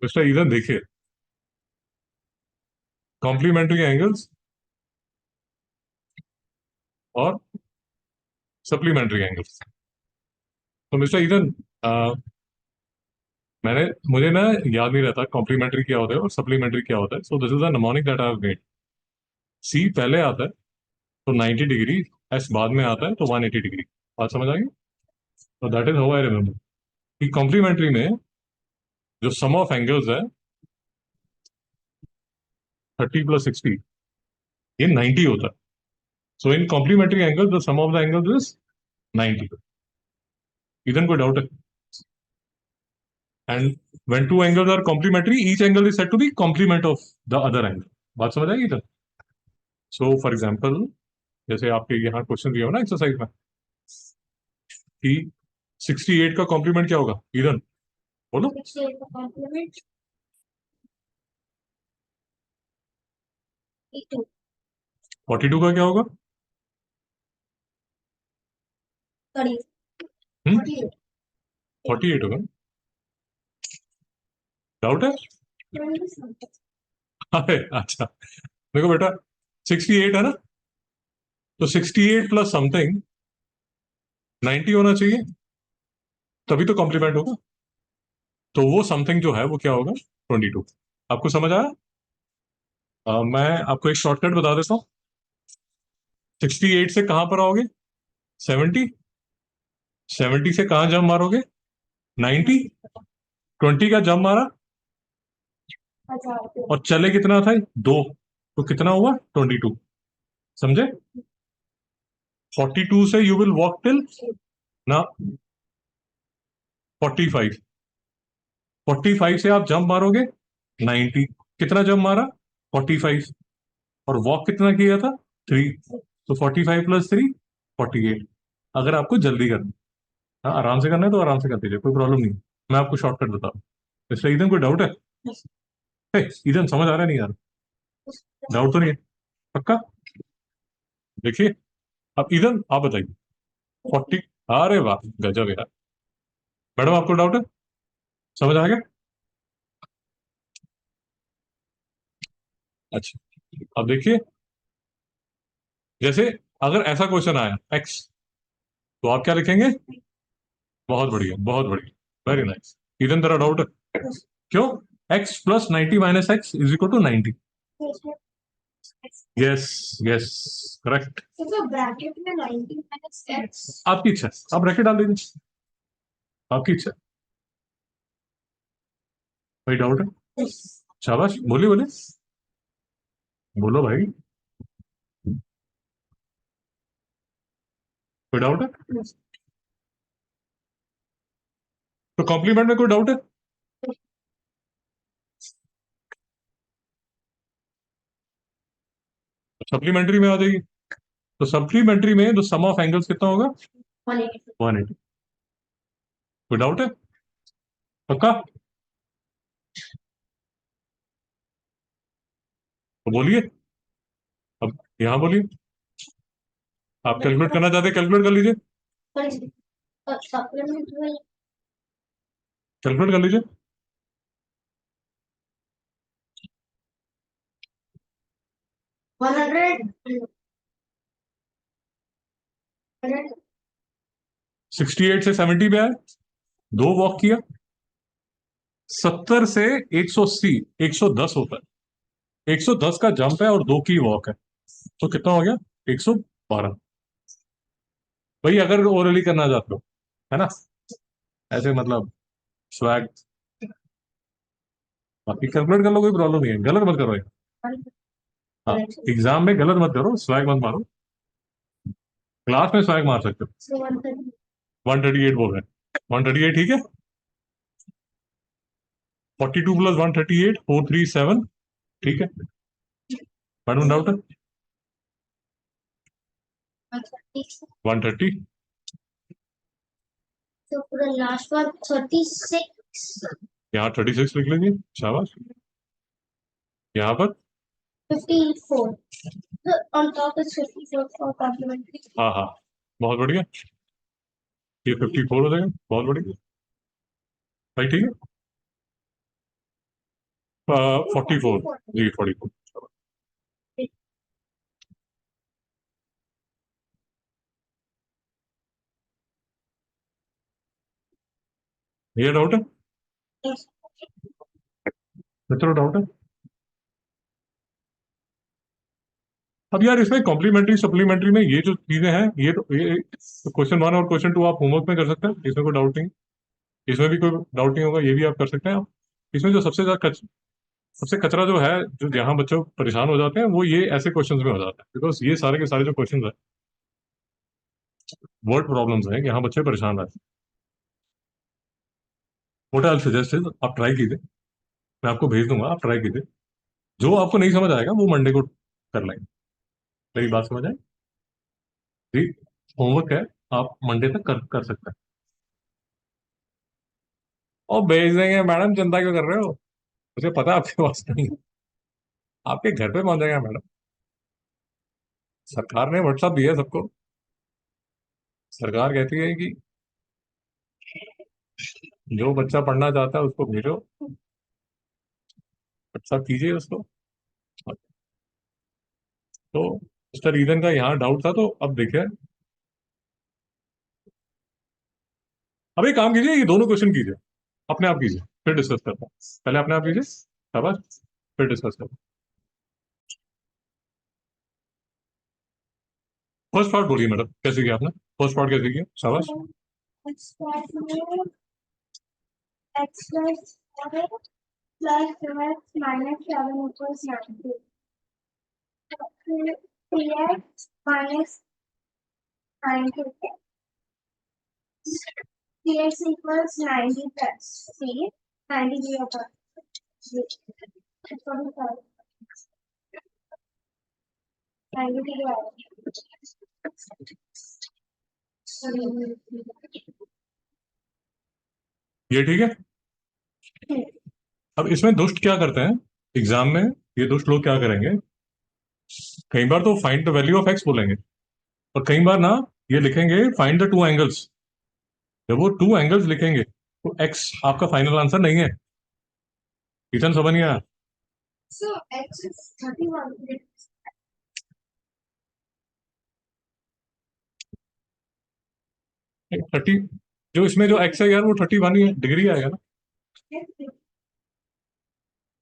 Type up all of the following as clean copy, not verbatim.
Mister इधर देखिए, complementary angles और सप्लीमेंट्री एंगल्स। तो मिस्टर इधर मुझे ना याद नहीं रहता कॉम्प्लीमेंट्री क्या होता है और सप्लीमेंट्री क्या होता है। So this is the mnemonic that I have made. C पहले आता है तो 90 डिग्री, एस बाद में आता है तो 180 डिग्री। बात समझ आ गई? तो that is how I remember कि कॉम्प्लीमेंट्री में जो सम ऑफ एंगल्स है 30 + 60, ये 90 होता है। So in complementary angle the sum of the angles is 90। इधर कोई डाउट है? And when two angles are complementary, each angle is said to be complement of the other angle। बात समझ आएगी इधर? सो फॉर एग्जाम्पल, जैसे आपके यहाँ क्वेश्चन दिया हो ना एक्सरसाइज में कि 68 का कॉम्प्लीमेंट क्या होगा, इधर बोलो। 68 का कॉम्प्लीमेंट 82। 42 का क्या होगा? 48। 48 होगा। डाउट है? अरे अच्छा, देखो बेटा, 68 है ना, तो 68 प्लस समथिंग 90 होना चाहिए, तभी तो कॉम्प्लीमेंट होगा। तो वो समथिंग जो है वो क्या होगा? 22। आपको समझ आया? मैं आपको एक शॉर्टकट बता देता हूँ। 68 से कहां पर आओगे? 70। 70 से कहां जंप मारोगे? 90। 20 का जंप मारा और चले कितना था? दो। तो कितना हुआ? 22। समझे? 42 से यू विल वॉक टिल ना 45। 45 से आप जंप मारोगे 90। कितना जंप मारा? 45। और वॉक कितना किया था? 3। तो 45 + 3 48। अगर आपको जल्दी करना है, हाँ, आराम से करना है तो आराम से कर दीजिए, कोई प्रॉब्लम नहीं। मैं आपको शॉर्टकट बता रहा हूँ। इसलिए इधर कोई डाउट है? इधर समझ आ रहा है नहीं यार? डाउट तो नहीं है? पक्का? देखिए, अब इधर आप बताइए। 40। अरे वाह, गजब यार। मैडम आपको डाउट है? समझ आ गया? अच्छा, अब देखिए, जैसे अगर ऐसा क्वेश्चन आया एक्स, तो आप क्या लिखेंगे? बहुत बढ़िया, बहुत बढ़िया, वेरी नाइस। इधर तेरा डाउट है? क्यों? X plus 90 - x = 90। Yes, yes, correct. तो ब्रैकेट में 90 - x। आपकी इच्छा, आप ब्रैकेट डाल दीजिए, आपकी इच्छा। कोई डाउट है? शाबाश, बोलिए बोलिए, बोलो भाई। कोई डाउट है? तो कॉम्प्लीमेंट में कोई डाउट है? सप्लीमेंट्री में आ जाइए। तो सप्लीमेंट्री में तो सम ऑफ एंगल्स कितना होगा? 180। 180। कोई डाउट है? पक्का? तो बोलिए, अब यहाँ बोलिए। आप कैलकुलेट करना चाहते हैं, कैलकुलेट कर लीजिए, सप्लीमेंट में कैलकुलेट कर लीजिए। 100। 68 से 70 पे आए, दो वॉक किया। 70 से 180, 110 होता है। 110 का जंप है और दो की वॉक है, तो कितना हो गया? 112। भाई अगर ओरली करना चाहते हो, है ना, ऐसे मतलब स्वैग, बाकी कैलकुलेट कर लो, कोई प्रॉब्लम नहीं है, गलत मत करो ये। हाँ, एग्जाम में गलत मत करो, स्वैग मत मारो। क्लास में स्वैग मार सकते हो। 138 बोल रहे हैं, 138 ठीक है। 42 + 138 437, ठीक है। मैडम डाउट है? 130। तो पूरा लास्ट बार 36। यहाँ 36 लिख लीजिए, शाबाश। यहाँ पर 54। On top is 54 for complimentary। हाँ हाँ, बहुत बढ़िया, ये 54 हो जाएगा, बहुत बढ़िया भाई, ठीक है। 44 जी 44। ये डाउट है, मित्रों डाउट है। अब यार इसमें कॉम्प्लीमेंट्री सप्लीमेंट्री में ये जो चीजें हैं, ये तो ये क्वेश्चन 1 और क्वेश्चन 2 आप होमवर्क में कर सकते हैं, इसमें कोई डाउट नहीं। इसमें भी कोई डाउट नहीं होगा, ये भी आप कर सकते हैं। इसमें जो सबसे कचरा जो है, जो जहाँ बच्चों परेशान हो जाते हैं, वो ये ऐसे क्वेश्चंस में हो जाता है, बिकॉज ये सारे के सारे जो क्वेश्चंस है वर्ड प्रॉब्लम्स हैं, यहाँ बच्चे परेशान रहते हैं। व्हाट आई सजेस्ट इज आप ट्राई कीजिए, मैं आपको भेज दूंगा, आप ट्राई कीजिए। जो आपको नहीं समझ आएगा वो मंडे को कर लेंगे। मेरी बात समझ आए जी? होमवर्क है, आप मंडे तक कर सकते हैं। और भेज देंगे मैडम, चिंता क्यों कर रहे हो? मुझे पता है आपके पास नहीं है। आपके घर पे पहुंच जाएगा मैडम। सरकार ने व्हाट्सएप दिया है सबको। सरकार कहती है कि जो बच्चा पढ़ना चाहता है उसको भेजो, व्हाट्सएप कीजिए उसको। तो मिस्टर रीजन का यहाँ डाउट था, तो अब देखिए, अब एक काम कीजिए, ये दोनों क्वेश्चन कीजिए, अपने आप कीजिए, फिर डिस्कस करते हैं। पहले अपने आप कीजिए, शाबाश, फिर डिस्कस करते हैं। फर्स्ट पार्ट बोलिए मैडम, कैसे किया आपने? फर्स्ट पार्ट कैसे किया? शाबाश। x plus 4 plus 2x minus 7 equals 90. 3x minus 90. 3x equals 90 plus 3. 90 divided by 3. It's 45. 90 divided ये ठीक है। अब इसमें दुष्ट क्या करते हैं एग्जाम में? ये दुष्ट लोग क्या करेंगे, कई बार तो find the value of x बोलेंगे, और कई बार ना ये लिखेंगे फाइंड द टू एंगल्स। जब वो टू एंगल्स लिखेंगे तो एक्स आपका फाइनल आंसर नहीं है। इतना समझ नहीं आया? So x is 31. 30, जो इसमें जो एक्स है यार वो 31 ही है, डिग्री आएगा ना?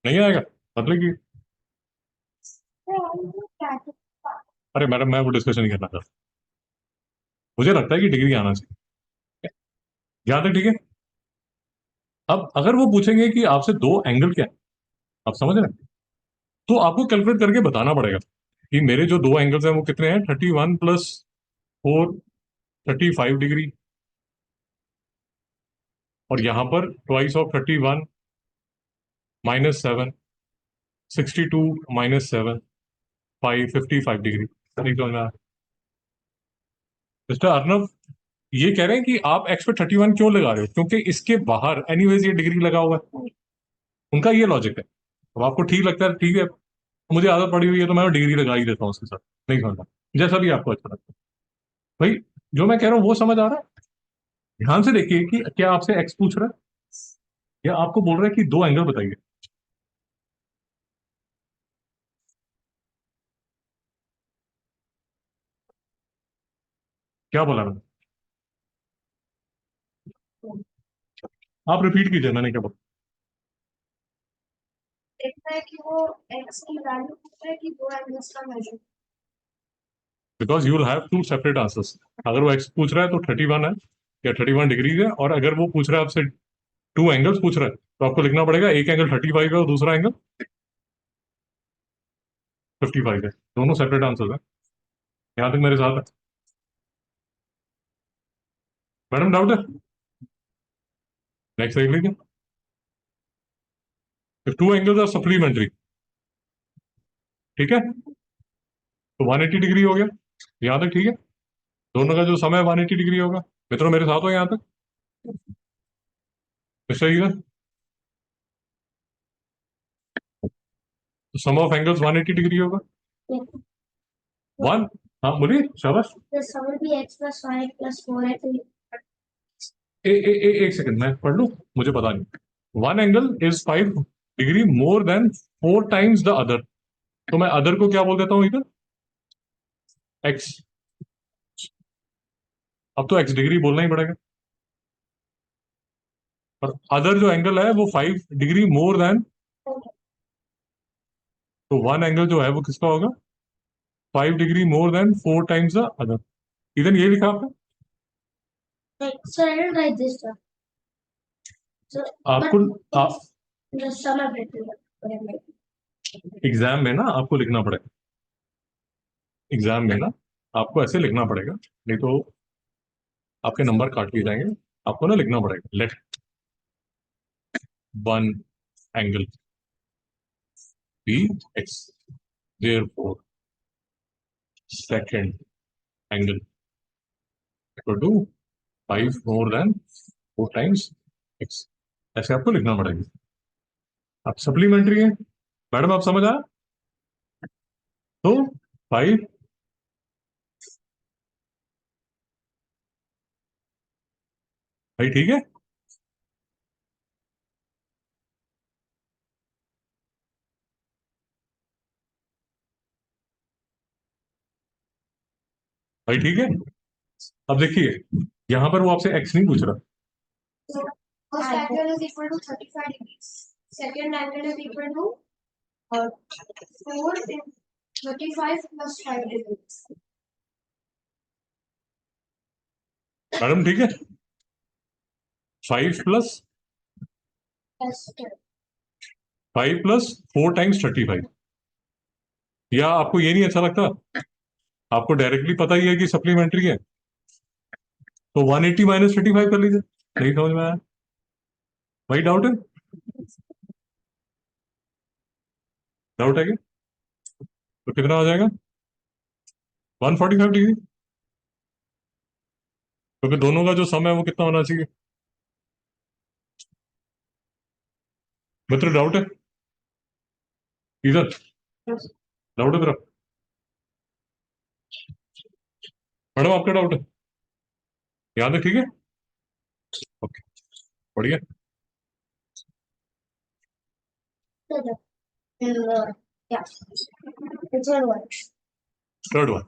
नहीं आएगा, मतलब कि अरे मैडम मैं वो डिस्कशन नहीं करना चाहता, मुझे लगता है कि डिग्री आना चाहिए। यहाँ तक ठीक है। अब अगर वो पूछेंगे कि आपसे दो एंगल क्या है, आप समझ रहे हैं, तो आपको कैलकुलेट करके बताना पड़ेगा कि मेरे जो दो एंगल्स हैं वो कितने हैं, 31 प्लस 4, 35 डिग्री, और यहां पर ट्वाइस ऑफ 31 -7, 62 -7, 55 डिग्री। नहीं समझ में आया? मिस्टर अर्नव ये कह रहे हैं कि आप एक्स पे 31 क्यों लगा रहे हो, क्योंकि इसके बाहर एनीवेज ये डिग्री लगा हुआ है। उनका ये लॉजिक है। अब आपको ठीक लगता है ठीक है, मुझे आदत पड़ी हुई है तो मैं डिग्री लगा ही देता हूँ उसके साथ। नहीं समझा, जैसा भी आपको अच्छा लगता है। भाई जो मैं कह रहा हूँ वो समझ आ रहा है? ध्यान से देखिए कि क्या आपसे एक्स पूछ रहा है या आपको बोल रहा है कि दो एंगल बताइए। क्या बोला मैंने? आप रिपीट कीजिए, मैंने क्या बोला? देखना है कि वो x की वैल्यू पूछ रहा है कि दो एंगल्स का measure. Because you will have two separate answers. अगर वो एक्स पूछ रहा है तो 31 है या 31 डिग्रीज है, और अगर वो पूछ रहा है आपसे टू एंगल्स पूछ रहा है, तो आपको लिखना पड़ेगा एक एंगल 35 है और दूसरा एंगल 55 है। दोनों सेपरेट आंसर्स है। यहाँ तक मेरे साथ है? मैडम डाउट है? नेक्स्ट देख लीजिए। टू एंगल्स आर सप्लीमेंट्री, ठीक है, तो 180 डिग्री हो गया। यहाँ तक ठीक है? दोनों का जो समय 180 डिग्री होगा। मित्रों मेरे साथ हो यहाँ तक? Mister Egan, sum of angles 180 degree होगा। वन, हाँ बोलिए, शाबाश। The sum will be x plus 5 plus 4x. एक सेकंड मैं पढ़ लूं, मुझे पता नहीं। One angle is 5 degree more than 4 times the other, तो मैं अदर को क्या बोल देता हूं इधर, एक्स। अब तो एक्स डिग्री बोलना ही पड़ेगा, और अदर जो एंगल है वो 5 डिग्री मोर देन, तो वन एंगल जो है वो किसका होगा, 5 degree more than 4 times the other. इधर ये लिखा आपने, So I don't write this down. So, आपको but the sum of it is whatever. Exam में ना आपको लिखना पड़ेगा, एग्जाम में ना आपको ऐसे लिखना पड़ेगा, नहीं तो आपके नंबर काट लिए जाएंगे। आपको ना लिखना पड़ेगा, let one angle be x, therefore second angle equal to 5 more than 4 times x, ऐसे आपको लिखना पड़ेगा। आप सप्लीमेंट्री है मैडम, आप समझ आया, तो 5, भाई ठीक है, भाई ठीक है। अब देखिए यहां पर वो आपसे एक्स नहीं पूछ रहा, So first angle is equal to 35 degrees. Second angle is equal to 4 in 35 plus 5 degrees. Madam ठीक है, 5 प्लस Plus 10. 5 प्लस 4 टाइम्स 35, या आपको ये नहीं अच्छा लगता, आपको डायरेक्टली पता ही है कि सप्लीमेंट्री है, तो 180 माइनस 35 कर लीजिए। नहीं समझ में आया, वही डाउट है, डाउट है क्या, तो कितना हो जाएगा 145 डिग्री, क्योंकि दोनों का जो सम है वो कितना होना चाहिए। मित्र डाउट है इधर, डाउट है मेरा, मैडम आपका डाउट है, याद है, ठीक है, ओके, बढ़िया। So the, yeah. The third one. Third one,